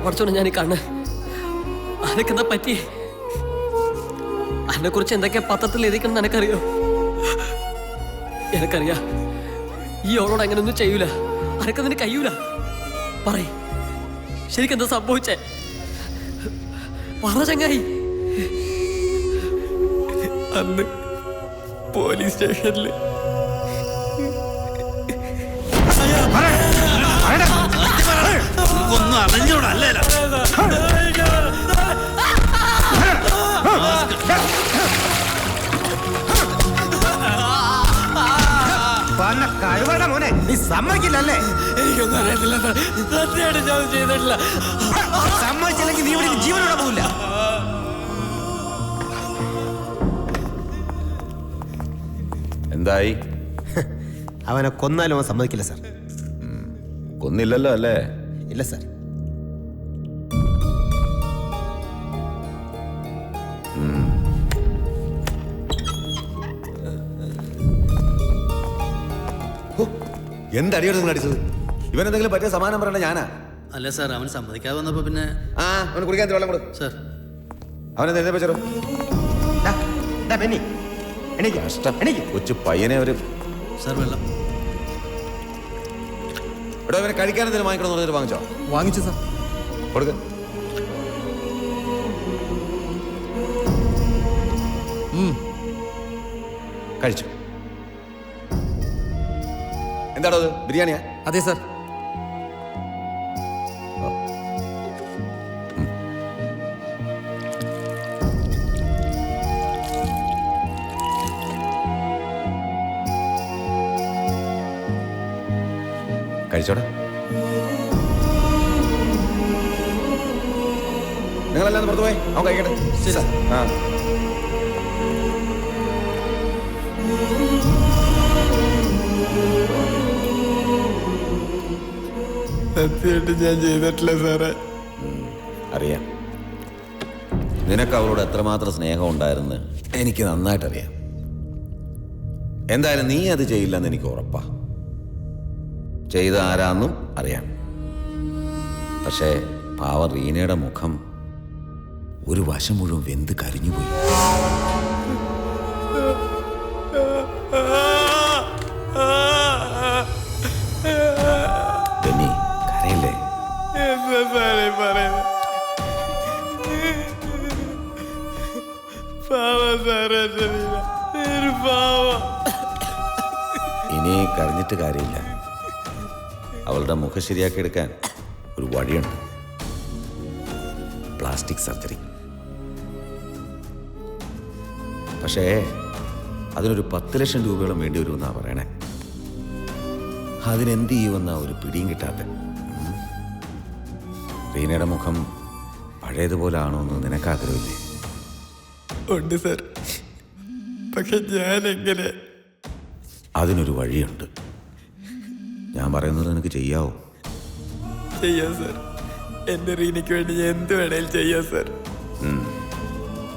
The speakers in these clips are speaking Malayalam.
പഠിച്ചോണ്ട് ഞാൻ ഈ കണ്ണ്. അനക്ക് എന്താ പറ്റി? അതിനെ കുറിച്ച് എന്തൊക്കെയാ പത്രത്തിൽ എഴുതിക്കണം എനക്കറിയോ? എനക്കറിയാ ഈ ഓളോട് അങ്ങനൊന്നും ചെയ്യൂല. അനക്കതിന് കഴിയൂല. പറയ്, ശരിക്കെന്താ സംഭവിച്ചേ? പറ ചങ്ങായി. അന്ന് പോലീസ് സ്റ്റേഷനില് ഒന്നും അറിഞ്ഞോടല്ലേ കഴിവട മോനെ, നീ സമ്മതിക്കില്ലല്ലേ? എനിക്കൊന്നും അറിയത്തില്ല. സത്യമായിട്ട് ഞാൻ ചെയ്തിട്ടില്ല. സമ്മതിച്ചില്ലെങ്കിൽ നീ ഇവിടെ ജീവനോടെ പോകില്ല. എന്തായി? അവനെ കൊന്നാലും അവൻ സമ്മതിക്കില്ല സാർ. കൊന്നില്ലല്ലോ അല്ലേ? ഇല്ല സാർ. എന്തടിയോട് നിങ്ങൾ അടിച്ചത്? ഇവനെന്തെങ്കിലും പറ്റിയ സമാനം പറയണ്ട ഞാനാ. അല്ല സാർ, അവൻ സമ്മതിക്കാതെ വന്നപ്പോ പിന്നെ അവന് കുടിക്കാൻ വെള്ളം കൊടു സാർ. അവനെ വെച്ചോ. കൊച്ചു പയ്യനെ ഒരു സാർ വെള്ളം. എടോ, അവനെ കഴിക്കാൻ എന്തെങ്കിലും വാങ്ങിക്കണം പറഞ്ഞിട്ട് വാങ്ങിച്ചോ? വാങ്ങിച്ചു സാർ. കൊടുക്ക. കഴിച്ചു. എന്താണോ അത്? ബിരിയാണിയാ? അതെ സാർ. കഴിച്ചോടാ. നിങ്ങളെല്ലാം പുറത്തു പോയി, അവൻ കഴിക്കട്ടെ. സത്യമായിട്ട് ഞാൻ ചെയ്തിട്ടില്ല സാറേ. അറിയാം, നിനക്ക് അവളോട് എത്രമാത്രം സ്നേഹം ഉണ്ടായിരുന്നു എനിക്ക് നന്നായിട്ടറിയാം. എന്തായാലും നീ അത് ചെയ്യില്ലെന്ന് എനിക്ക് ഉറപ്പാ. ചെയ്ത ആരാന്നും അറിയാം. പക്ഷേ പാവ റീനയുടെ മുഖം ഒരു വശം മുഴുവൻ വെന്ത് കരിഞ്ഞുപോയി. ബെന്നി, കരയില്ലേ? എന്താ സാറേ പറയുന്നത്? ഇനി കരഞ്ഞിട്ട് കാര്യമില്ല. അവളുടെ മുഖം ശരിയാക്കി എടുക്കാൻ ഒരു വഴിയുണ്ട്. Plastic surgery. പക്ഷേ അതിനൊരു 10 ലക്ഷം രൂപയോളം വേണ്ടി വരുമെന്നാണ് പറയണേ. അതിനെന്ത് ചെയ്യുമെന്നാ ഒരു പിടിയും കിട്ടാത്ത. റീനയുടെ മുഖം പഴയതുപോലെ ആണോ എന്ന് നിനക്കാഗ്രഹമില്ലേ? ഉണ്ട് സാർ. പക്ഷെ ഞാൻ എങ്ങനെ? അതിനൊരു വഴിയുണ്ട്. ഞാൻ പറയുന്നത് നിനക്ക് ചെയ്യാവോ? ചെയ്യാം സാർ. എന്റെ റീനയ്ക്ക് വേണ്ടി ഞാൻ എന്ത് വേണേലും ചെയ്യാം സാർ.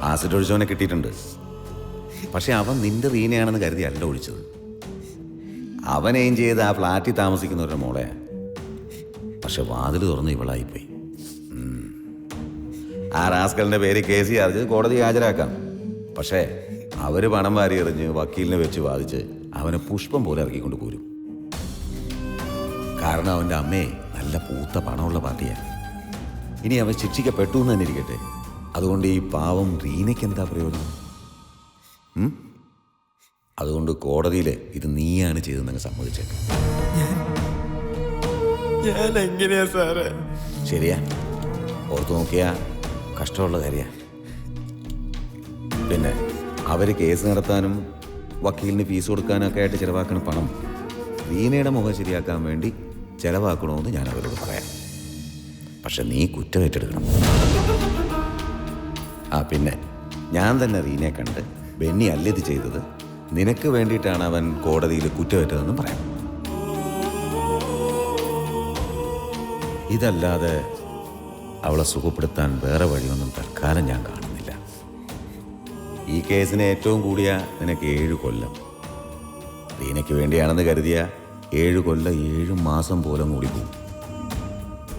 ആസിഡ് ഒഴിച്ചവനെ കിട്ടിയിട്ടുണ്ട്. പക്ഷെ അവൻ നിന്റെ റീനയാണെന്ന് കരുതി അല്ല ഒഴിച്ചത്. അവൻ എയിം ചെയ്ത് ആ ഫ്ലാറ്റിൽ താമസിക്കുന്നവരുടെ മോളെ. പക്ഷെ വാതിൽ തുറന്ന് ഇവളായിപ്പോയി. ആ റാസ്കലിന്റെ പേര് കേസ് ചാർജ് കോടതി ഹാജരാക്കാം. പക്ഷേ അവര് പണം വാരി എറിഞ്ഞ് വക്കീലിനെ വെച്ച് വാദിച്ച് അവനെ പുഷ്പം പോലെ ഇറക്കിക്കൊണ്ട് പോരും. കാരണം അവൻ്റെ അമ്മയെ നല്ല പൂത്ത പണമുള്ള പാർട്ടിയാണ്. ഇനി അവൻ ശിക്ഷിക്കപ്പെട്ടു എന്ന് തന്നെ ഇരിക്കട്ടെ. അതുകൊണ്ട് ഈ പാവം റീനയ്ക്ക് എന്താ പ്രയോജനം? അതുകൊണ്ട് കോടതിയിൽ ഇത് നീയാണ് ചെയ്തതെന്ന് സമ്മതിച്ചേക്കാം. ഞാൻ എങ്ങനെയാ സാറേ? ശരിയാ, ഓർത്തു നോക്കിയാ കഷ്ടമുള്ള കാര്യ. പിന്നെ അവര് കേസ് നടത്താനും വക്കീലിന് ഫീസ് കൊടുക്കാനും ഒക്കെ ആയിട്ട് ചിലവാക്കുന്ന പണം റീനയുടെ മുഖം ശരിയാക്കാൻ വേണ്ടി ചിലവാക്കണമെന്ന് ഞാൻ അവരോട് പറയാം. പക്ഷെ നീ കുറ്റം ഏറ്റെടുക്കണം. പിന്നെ ഞാൻ തന്നെ റീനയെ കണ്ട് ബെന്നി അല്ല ഇത് ചെയ്തത്, നിനക്ക് വേണ്ടിയിട്ടാണ് അവൻ കോടതിയിൽ കുറ്റമേറ്റതെന്നും പറയാം. ഇതല്ലാതെ അവളെ സുഖപ്പെടുത്താൻ വേറെ വഴിയൊന്നും തൽക്കാലം ഞാൻ കാണുന്നില്ല. ഈ കേസിന് ഏറ്റവും കൂടിയ നിനക്ക് 7 കൊല്ലം. റീനയ്ക്ക് വേണ്ടിയാണെന്ന് കരുതിയ 7 കൊല്ലം 7 മാസം പോലും കൂടി പോകും.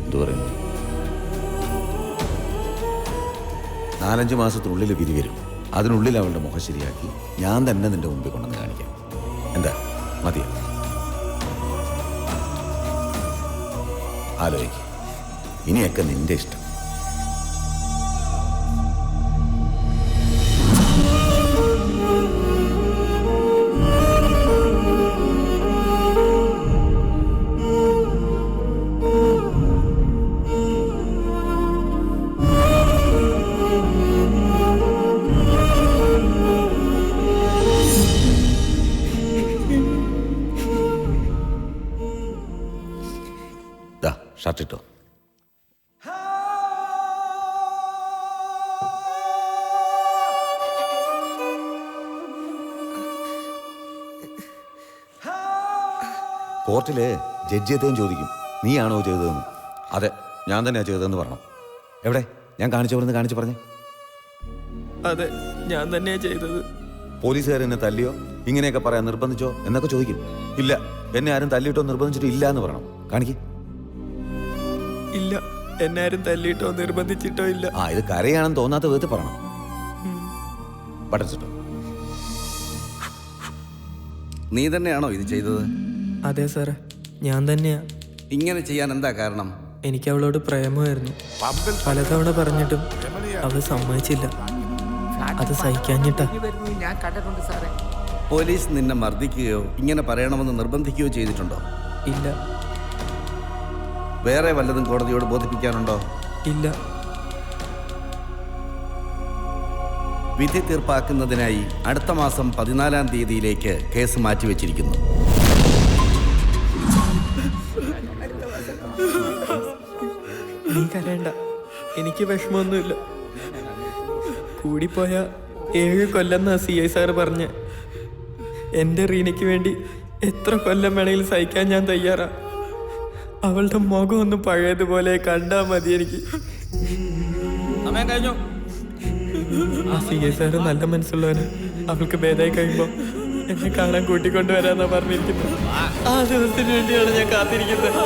എന്തു പറയുന്നു? 4-5 മാസത്തിനുള്ളിൽ വിധി വരും. അതിനുള്ളിൽ അവളുടെ മുഖം ശരിയാക്കി ഞാൻ തന്നെ നിന്റെ മുമ്പിൽ കൊണ്ടുവന്ന് കാണിക്കാം. എന്താ മതിയോ? ആലോചിക്ക്. ഇനിയൊക്കെ നിന്റെ ഇഷ്ടം. ഷർട്ടിട്ടോ. കോർട്ടില് ജഡ്ജിയത്തെയും ചോദിക്കും നീയാണോ ചെയ്തതെന്ന്. അതെ ഞാൻ തന്നെയാണ് ചെയ്തതെന്ന് പറഞ്ഞു. എവിടെ? ഞാൻ കാണിച്ചവരെന്ന് കാണിച്ചു പറഞ്ഞേ. അതെ ഞാൻ തന്നെയാ ചെയ്തത്. പോലീസുകാർ എന്നെ തല്ലിയോ ഇങ്ങനെയൊക്കെ പറയാൻ നിർബന്ധിച്ചോ എന്നൊക്കെ ചോദിക്കും. ഇല്ല, എന്നെ ആരും തല്ലിയിട്ടോ നിർബന്ധിച്ചിട്ടോ ഇല്ല എന്ന് പറയണം. കാണിക്ക്. ഇല്ല, എന്നെ ആരും തല്ലിയിട്ടോ നിർബന്ധിച്ചിട്ടോ ഇല്ല. ഇത് കരയാണെന്ന് തോന്നാത്ത വിധത്തിൽ പറയണം. പഠിച്ചിട്ടോ. നീ തന്നെയാണോ ഇത് ചെയ്തത്? അതെ സാറേ, ഞാൻ തന്നെയാ. ഇങ്ങനെ ചെയ്യാൻ എന്താ കാരണം? എനിക്ക് അവളോട് പ്രേമമായിരുന്നു. പലതവണ പറഞ്ഞിട്ടും അവൾ സമ്മതിച്ചില്ല. അത് സഹിക്കാഞ്ഞിട്ടാ. പോലീസ് നിന്നെ മർദ്ദിക്കുകയോ ഇങ്ങനെ പറയണമെന്ന് നിർബന്ധിക്കുകയോ ചെയ്തിട്ടുണ്ടോ? ഇല്ല. വേറെ വല്ലതും കോടതിയോട് ബോധിപ്പിക്കാനുണ്ടോ? ഇല്ല. വിധി തീർപ്പാക്കുന്നതിനായി അടുത്ത മാസം 14-ാം തീയതിയിലേക്ക് കേസ് മാറ്റിവെച്ചിരിക്കുന്നു. നീ കരയണ്ട, എനിക്ക് വിഷമമൊന്നുമില്ല. കൂടിപ്പോയ 7 കൊല്ലെന്നാ CI സാറ് പറഞ്ഞ്. എൻ്റെ റീനയ്ക്ക് വേണ്ടി എത്ര കൊല്ലം വേണമെങ്കിലും സഹിക്കാൻ ഞാൻ തയ്യാറാ. അവളുടെ മുഖം ഒന്ന് പഴയതുപോലെ കണ്ടാ മതി എനിക്ക്. ആ CI സാറ് നല്ല മനസ്സുള്ളവന്. അവൾക്ക് ഭേദമായി കഴിയുമ്പോൾ എന്നെ കാണാൻ കൂട്ടിക്കൊണ്ടുവരാന്നാ പറഞ്ഞിരിക്കുന്നത്. ആ ദിവസത്തിന് വേണ്ടിയാണ് ഞാൻ കാത്തിരിക്കുന്നത്.